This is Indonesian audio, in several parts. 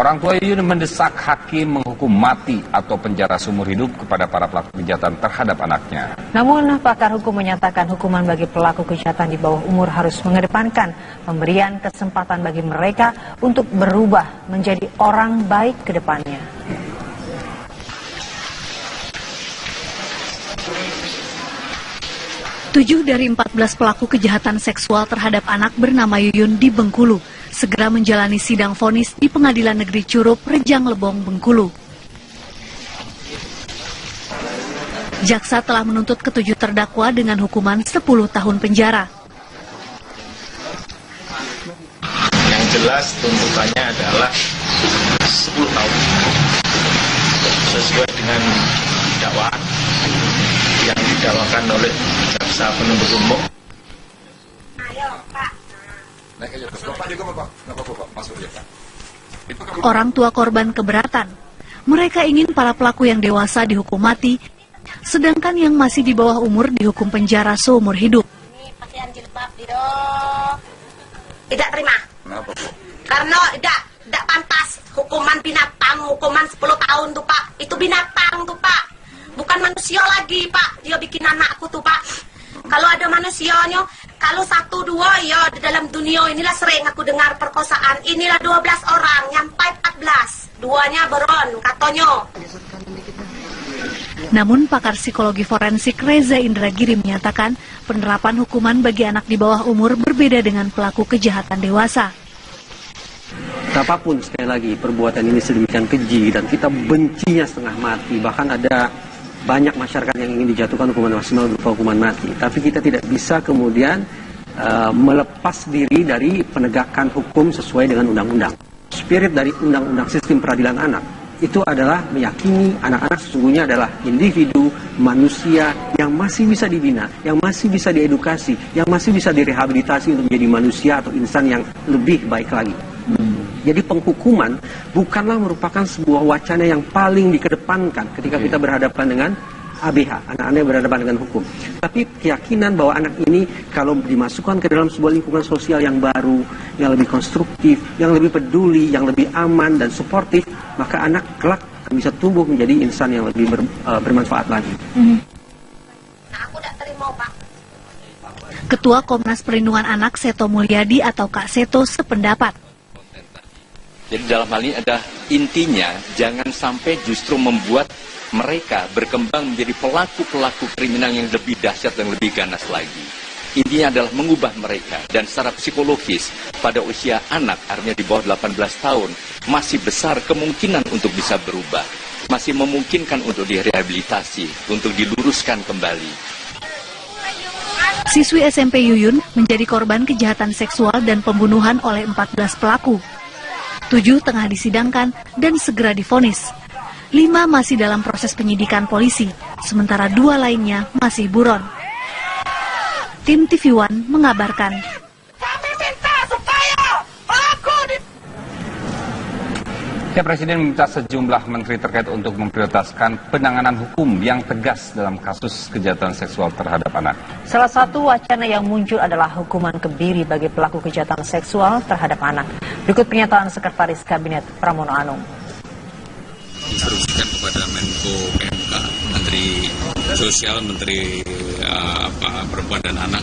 Orang tua Yuyun mendesak hakim menghukum mati atau penjara seumur hidup kepada para pelaku kejahatan terhadap anaknya. Namun pakar hukum menyatakan hukuman bagi pelaku kejahatan di bawah umur harus mengedepankan pemberian kesempatan bagi mereka untuk berubah menjadi orang baik ke depannya. Tujuh dari 14 pelaku kejahatan seksual terhadap anak bernama Yuyun di Bengkulu segera menjalani sidang vonis di Pengadilan Negeri Curup, Rejang Lebong, Bengkulu. Jaksa telah menuntut ketujuh terdakwa dengan hukuman 10 tahun penjara. Yang jelas tuntutannya adalah 10 tahun sesuai dengan dakwaan yang didakwakan oleh jaksa penuntut umum. Orang tua korban keberatan. Mereka ingin para pelaku yang dewasa dihukum mati, sedangkan yang masih di bawah umur dihukum penjara seumur hidup. Ini pakaian jilbab tidak terima. Kenapa, Bu? Karena tidak pantas hukuman binatang, hukuman 10 tahun tuh Pak. Itu binatang tuh Pak. Bukan manusia lagi Pak. Dia bikin anakku tuh Pak. Kalau ada manusianya, kalau 1-2 ya di dalam dunia inilah sering aku dengar perkosaan. Inilah 12 orang, nyampai 14. Duanya beron, katanya. Namun pakar psikologi forensik Reza Indragiri menyatakan penerapan hukuman bagi anak di bawah umur berbeda dengan pelaku kejahatan dewasa. Apapun sekali lagi perbuatan ini sedemikian keji dan kita bencinya setengah mati, bahkan ada banyak masyarakat yang ingin dijatuhkan hukuman maksimal berupa hukuman mati. Tapi kita tidak bisa kemudian melepas diri dari penegakan hukum sesuai dengan undang-undang. Spirit dari undang-undang sistem peradilan anak itu adalah meyakini anak-anak sesungguhnya adalah individu manusia yang masih bisa dibina, yang masih bisa diedukasi, yang masih bisa direhabilitasi untuk menjadi manusia atau insan yang lebih baik lagi. Jadi penghukuman bukanlah merupakan sebuah wacana yang paling dikedepankan ketika kita berhadapan dengan ABH, anak-anak yang berhadapan dengan hukum. Tapi keyakinan bahwa anak ini kalau dimasukkan ke dalam sebuah lingkungan sosial yang baru, yang lebih konstruktif, yang lebih peduli, yang lebih aman dan suportif, maka anak kelak bisa tumbuh menjadi insan yang lebih bermanfaat lagi. Aku tidak terima Pak. Ketua Komnas Perlindungan Anak Seto Mulyadi atau Kak Seto sependapat. Jadi dalam hal ini ada intinya jangan sampai justru membuat mereka berkembang menjadi pelaku-pelaku kriminal yang lebih dahsyat dan lebih ganas lagi. Intinya adalah mengubah mereka dan secara psikologis pada usia anak artinya di bawah 18 tahun masih besar kemungkinan untuk bisa berubah. Masih memungkinkan untuk direhabilitasi, untuk diluruskan kembali. Siswi SMP Yuyun menjadi korban kejahatan seksual dan pembunuhan oleh 14 pelaku. 7 tengah disidangkan dan segera divonis. 5 masih dalam proses penyidikan polisi, sementara 2 lainnya masih buron. Tim TV One mengabarkan. Ya, Presiden meminta sejumlah menteri terkait untuk memprioritaskan penanganan hukum yang tegas dalam kasus kejahatan seksual terhadap anak. Salah satu wacana yang muncul adalah hukuman kebiri bagi pelaku kejahatan seksual terhadap anak. Berikut pernyataan Sekretaris Kabinet Pramono Anung. Instruksikan kepada Menko PMK, Menteri Sosial, Menteri Perempuan dan Anak,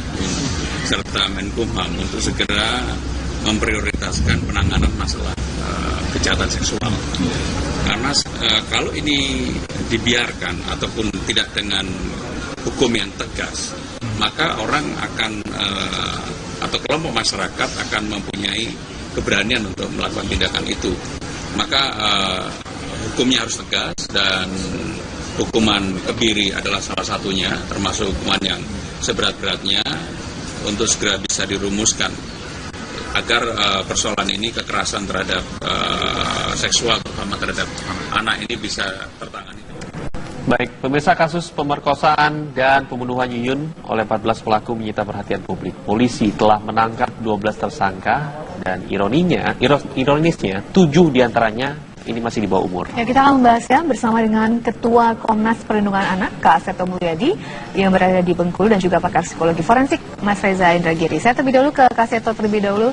serta Menkumham untuk segera memprioritaskan penanganan masalah kejahatan seksual. Karena kalau ini dibiarkan ataupun tidak dengan hukum yang tegas, maka orang akan atau kelompok masyarakat akan mempunyai keberanian untuk melakukan tindakan itu. Maka hukumnya harus tegas dan hukuman kebiri adalah salah satunya, termasuk hukuman yang seberat-beratnya untuk segera bisa dirumuskan agar persoalan ini, kekerasan terhadap seksual terutama terhadap anak ini bisa tertangani. Baik, pemirsa, kasus pemerkosaan dan pembunuhan Yuyun oleh 14 pelaku menyita perhatian publik. Polisi telah menangkap 12 tersangka dan ironisnya 7 diantaranya ini masih di bawah umur. Ya, kita akan membahasnya bersama dengan Ketua Komnas Perlindungan Anak, Kak Seto Mulyadi, yang berada di Bengkulu, dan juga pakar psikologi forensik, Mas Reza Indragiri. Saya terlebih dahulu ke Kak Seto terlebih dahulu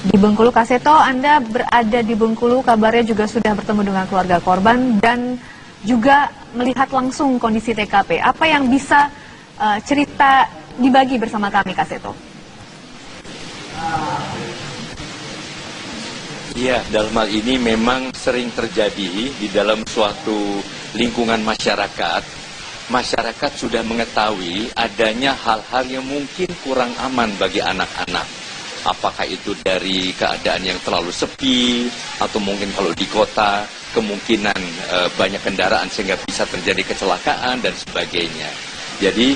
di Bengkulu. Kak Seto, Anda berada di Bengkulu, kabarnya juga sudah bertemu dengan keluarga korban dan juga melihat langsung kondisi TKP. Apa yang bisa cerita dibagi bersama kami, Kak Seto? Iya, dalam hal ini memang sering terjadi di dalam suatu lingkungan masyarakat. Masyarakat sudah mengetahui adanya hal-hal yang mungkin kurang aman bagi anak-anak. Apakah itu dari keadaan yang terlalu sepi, atau mungkin kalau di kota kemungkinan banyak kendaraan sehingga bisa terjadi kecelakaan dan sebagainya. Jadi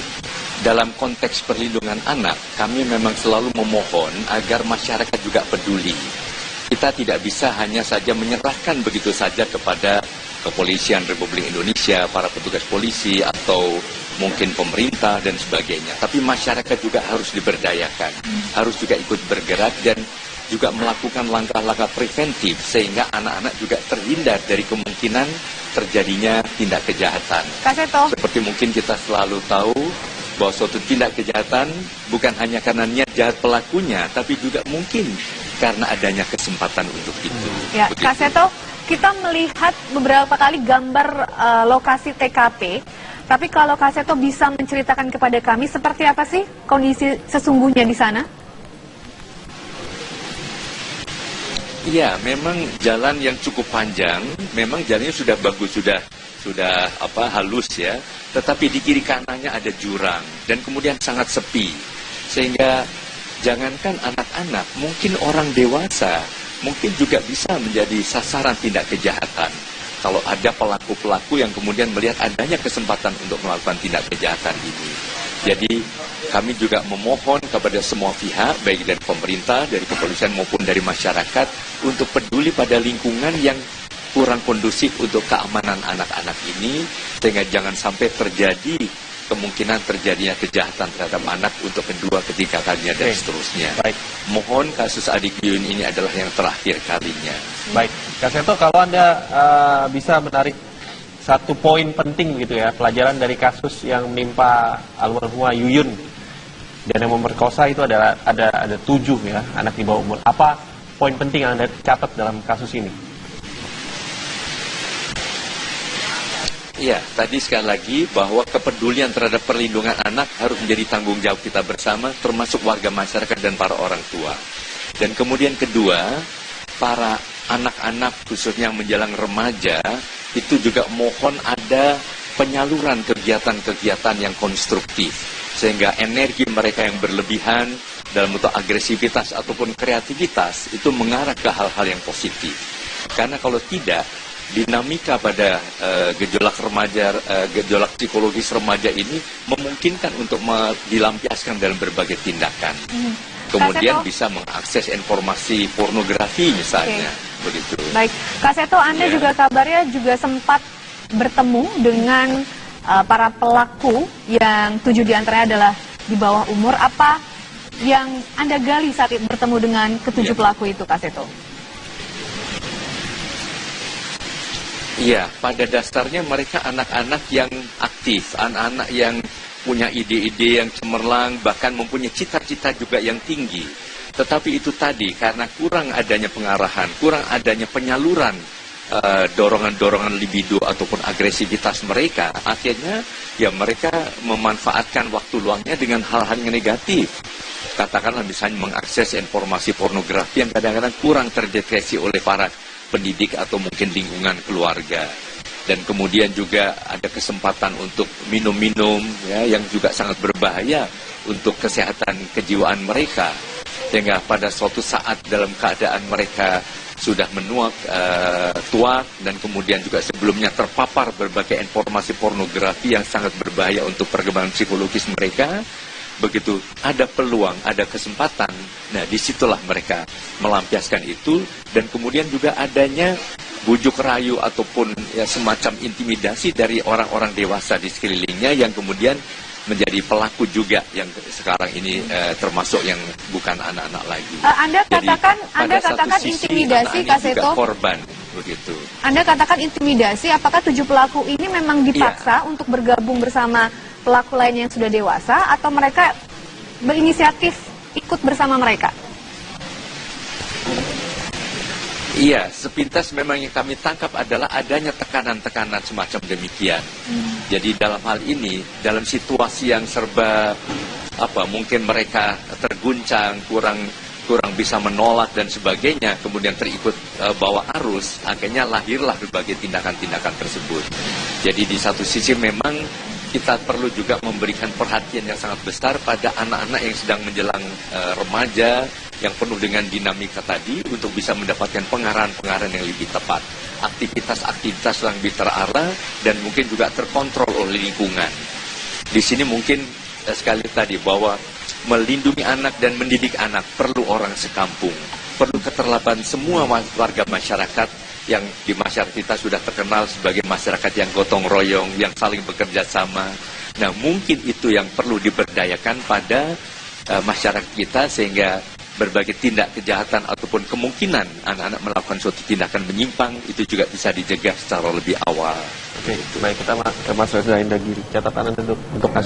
dalam konteks perlindungan anak, kami memang selalu memohon agar masyarakat juga peduli. Kita tidak bisa hanya saja menyerahkan begitu saja kepada Kepolisian Republik Indonesia, para petugas polisi, atau mungkin pemerintah dan sebagainya. Tapi masyarakat juga harus diberdayakan, harus juga ikut bergerak dan juga melakukan langkah-langkah preventif sehingga anak-anak juga terhindar dari kemungkinan terjadinya tindak kejahatan. Kak Seto. Seperti mungkin kita selalu tahu bahwa suatu tindak kejahatan bukan hanya karena niat jahat pelakunya, tapi juga mungkin karena adanya kesempatan untuk itu. Ya, begitu. Kak Seto, kita melihat beberapa kali gambar lokasi TKP, tapi kalau Kak Seto bisa menceritakan kepada kami seperti apa sih kondisi sesungguhnya di sana? Iya, memang jalan yang cukup panjang, memang jalannya sudah bagus, sudah halus ya, tetapi di kiri kanannya ada jurang dan kemudian sangat sepi, sehingga jangankan anak-anak, mungkin orang dewasa mungkin juga bisa menjadi sasaran tindak kejahatan. Kalau ada pelaku-pelaku yang kemudian melihat adanya kesempatan untuk melakukan tindak kejahatan ini. Jadi kami juga memohon kepada semua pihak, baik dari pemerintah, dari kepolisian maupun dari masyarakat, untuk peduli pada lingkungan yang kurang kondusif untuk keamanan anak-anak ini, sehingga jangan sampai terjadi kemungkinan terjadinya kejahatan terhadap anak untuk kedua, ketiga kalinya dan seterusnya. Baik. Mohon kasus Adik Yuyun ini adalah yang terakhir kalinya. Baik, Kak Seto, kalau Anda bisa menarik satu poin penting gitu ya, pelajaran dari kasus yang menimpa almarhumah Yuyun dan yang memerkosa itu ada 7 ya, anak di bawah umur. Apa poin penting yang Anda catat dalam kasus ini? Iya, tadi sekali lagi bahwa kepedulian terhadap perlindungan anak harus menjadi tanggung jawab kita bersama, termasuk warga masyarakat dan para orang tua. Dan kemudian kedua, para anak-anak khususnya yang menjelang remaja, itu juga mohon ada penyaluran kegiatan-kegiatan yang konstruktif, sehingga energi mereka yang berlebihan dalam bentuk agresivitas ataupun kreativitas itu mengarah ke hal-hal yang positif. Karena kalau tidak, dinamika pada gejolak remaja, gejolak psikologis remaja ini memungkinkan untuk dilampiaskan dalam berbagai tindakan. Kemudian bisa mengakses informasi pornografi misalnya, begitu. Baik, Kak Seto, Anda juga kabarnya juga sempat bertemu dengan para pelaku yang 7 diantaranya adalah di bawah umur. Apa yang Anda gali saat bertemu dengan ke-7 pelaku itu, Kak Seto? Iya, pada dasarnya mereka anak-anak yang aktif, anak-anak yang punya ide-ide yang cemerlang, bahkan mempunyai cita-cita juga yang tinggi. Tetapi itu tadi, karena kurang adanya pengarahan, kurang adanya penyaluran dorongan-dorongan libido ataupun agresivitas mereka, akhirnya ya mereka memanfaatkan waktu luangnya dengan hal-hal yang negatif. Katakanlah misalnya mengakses informasi pornografi yang kadang-kadang kurang terdeteksi oleh para pendidik atau mungkin lingkungan keluarga. Dan kemudian juga ada kesempatan untuk minum-minum ya, yang juga sangat berbahaya untuk kesehatan kejiwaan mereka. Sehingga pada suatu saat dalam keadaan mereka sudah menuak tuak dan kemudian juga sebelumnya terpapar berbagai informasi pornografi yang sangat berbahaya untuk perkembangan psikologis mereka, begitu ada peluang, ada kesempatan, nah disitulah mereka melampiaskan itu. Dan kemudian juga adanya bujuk rayu ataupun ya, semacam intimidasi dari orang-orang dewasa di sekelilingnya yang kemudian menjadi pelaku juga yang sekarang ini termasuk yang bukan anak-anak lagi. Anda katakan, Jadi, intimidasi, Kak Seto. Korban. begitu. Anda katakan intimidasi, apakah 7 pelaku ini memang dipaksa untuk bergabung bersama pelaku lain yang sudah dewasa, atau mereka berinisiatif ikut bersama mereka? Iya, sepintas memang yang kami tangkap adalah adanya tekanan-tekanan semacam demikian. Jadi dalam hal ini, dalam situasi yang serba mungkin mereka terguncang, kurang bisa menolak dan sebagainya, kemudian terikut bawa arus, akhirnya lahirlah berbagai tindakan-tindakan tersebut. Jadi di satu sisi memang kita perlu juga memberikan perhatian yang sangat besar pada anak-anak yang sedang menjelang remaja, yang penuh dengan dinamika tadi, untuk bisa mendapatkan pengarahan-pengarahan yang lebih tepat. Aktivitas-aktivitas yang lebih terarah dan mungkin juga terkontrol oleh lingkungan. Di sini mungkin sekali tadi bahwa melindungi anak dan mendidik anak perlu orang sekampung, perlu keterlibatan semua warga masyarakat yang di masyarakat kita sudah terkenal sebagai masyarakat yang gotong royong, yang saling bekerja sama. Nah, mungkin itu yang perlu diberdayakan pada masyarakat kita, sehingga berbagai tindak kejahatan ataupun kemungkinan anak-anak melakukan suatu tindakan menyimpang itu juga bisa dicegah secara lebih awal. Oke, baik, kita ke Mas Reza Indragiri. Catatan Anda untuk kasus